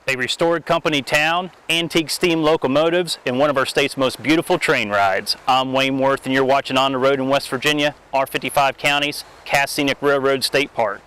a restored company town, antique steam locomotives, and one of our state's most beautiful train rides. I'm Wayne Worth, and you're watching On the Road in West Virginia, our 55 counties, Cass Scenic Railroad State Park.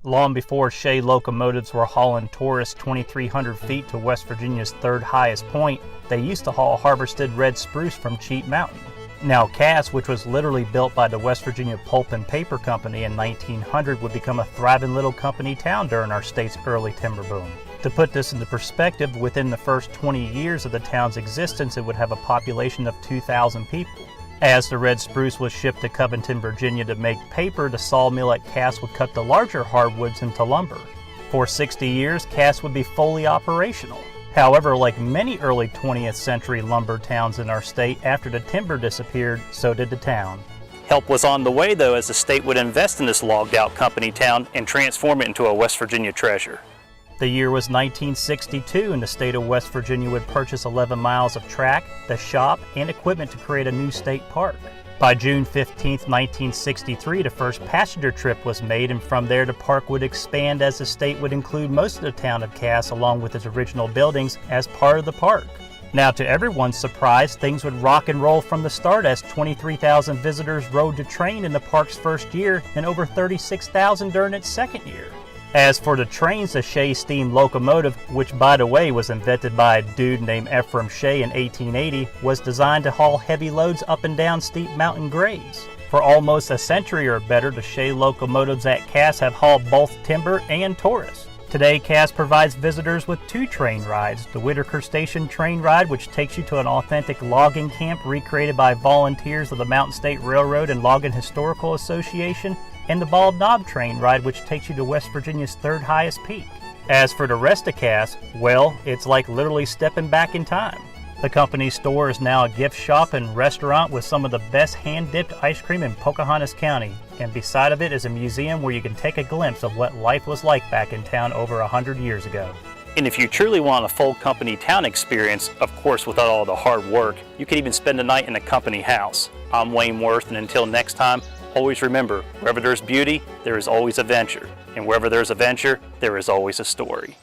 Long before Shea locomotives were hauling tourists 2,300 feet to West Virginia's third highest point, they used to haul harvested red spruce from Cheat Mountain. Now Cass, which was literally built by the West Virginia Pulp and Paper Company in 1900, would become a thriving little company town during our state's early timber boom. To put this into perspective, within the first 20 years of the town's existence, it would have a population of 2,000 people. As the red spruce was shipped to Covington, Virginia to make paper, the sawmill at Cass would cut the larger hardwoods into lumber. For 60 years, Cass would be fully operational. However, like many early 20th century lumber towns in our state, after the timber disappeared, so did the town. Help was on the way though, as the state would invest in this logged out company town and transform it into a West Virginia treasure. The year was 1962, and the state of West Virginia would purchase 11 miles of track, the shop, and equipment to create a new state park. By June 15, 1963, the first passenger trip was made, and from there the park would expand as the state would include most of the town of Cass along with its original buildings as part of the park. Now, to everyone's surprise, things would rock and roll from the start as 23,000 visitors rode the train in the park's first year and over 36,000 during its second year. As for the trains, the Shea steam locomotive, which by the way was invented by a dude named Ephraim Shea in 1880, was designed to haul heavy loads up and down steep mountain grades. For almost a century or better, the Shea locomotives at Cass have hauled both timber and tourists. Today, Cass provides visitors with two train rides: the Whitaker Station train ride, which takes you to an authentic logging camp recreated by volunteers of the Mountain State Railroad and Logging Historical Association, and the Bald Knob train ride, which takes you to West Virginia's third highest peak. As for the rest of Cass, well, it's like literally stepping back in time. The company's store is now a gift shop and restaurant with some of the best hand-dipped ice cream in Pocahontas County, and beside of it is a museum where you can take a glimpse of what life was like back in town over 100 years ago. And if you truly want a full company town experience, of course without all the hard work, you can even spend a night in a company house. I'm Wayne Worth, and until next time, always remember, wherever there's beauty, there is always a venture. And wherever there's a venture, there is always a story.